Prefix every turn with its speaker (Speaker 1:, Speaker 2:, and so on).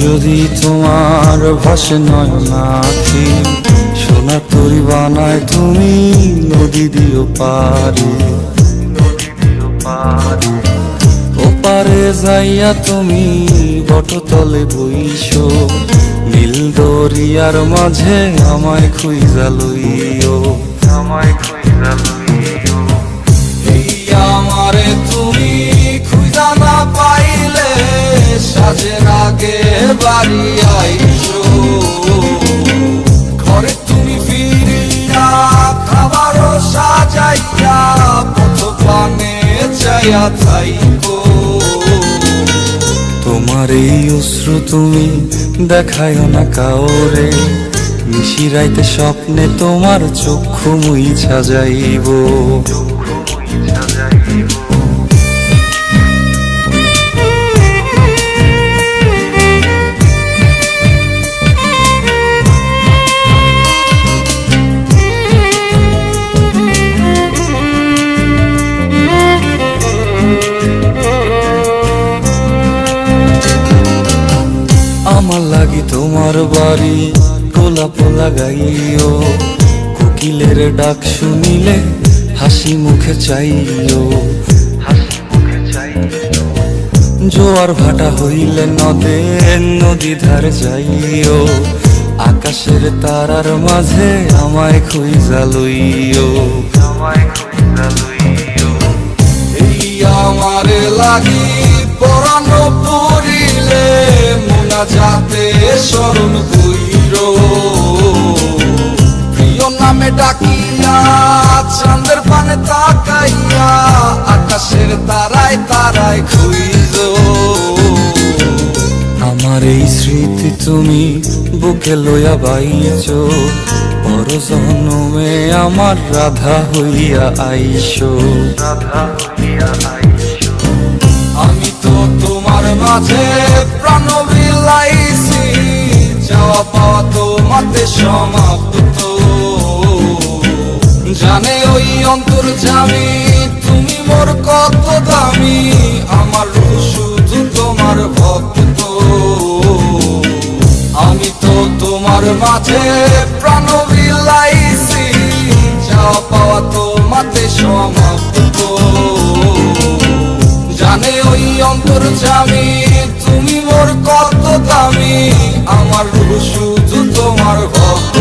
Speaker 1: যদি তোমার ভাসে নয়নাখি, সোনা তরি বানায় তুমি নদী দিও পারে। ওপারে যাইয়া তুমি বটতলে বইসো, নীল দরিয়ার মাঝে আমায় খুঁজা লইও, আমায় খুঁজা লইও। এই আমারে তুমি খুঁজা না পাইলে সাজের আগে বাড়ি আইসো, ঘরে তুমি ফিরিয়া খাবারও সাজাইয়া পথ পানে চাইয়া থাইকো। তোমার এই অশ্রু তুমি দেখায় না কাউরে, নিশিরাইতে স্বপ্নে তোমার চক্ষু মুইছা যাইব। আমার লাগি তোমার বাড়ি গোলাপ লাগাইও, কোকিলের ডাক শুনিলে হাসি মুখে চাইও, হাসি মুখে চাইও। জোয়ার ভাটা হইলে নদে নদী ধার যাইও, আকাশের তারার মাঝে আমায় খুঁজা লইও, আমায় খুঁজা লইও। এই আমারে লাগি পরানো পড়িলে যাতে স্মরণ কইরো, প্রিয় নামে ডাকিয়া চাঁদের পানে তাকাইয়া আকাশের তারায় তারায় খুঁজো। আমার এই স্মৃতি তুমি বুকে লইয়া বাইছো, পর জন্মে আমার রাধা হইয়া আইসো, রাধা হইয়া আইসো। আমি তো তোমার মাঝে প্রাণ বিলাইছি, যাওয়া পাওয়া তোমাতে সমাপ্ত। জানে ওই অন্তর্যামী তুমি মোর কত দামি, আমার শুধু তোমার ভক্ত। আমি তো তোমার মাঝে প্রাণ বিলাইছি, যাওয়া পাওয়া তোমাতে সমাপ্ত। জানে ওই অন্তর্যামী তুমি মোর কত দামি, আমার শুধু তোমার ভক্ত।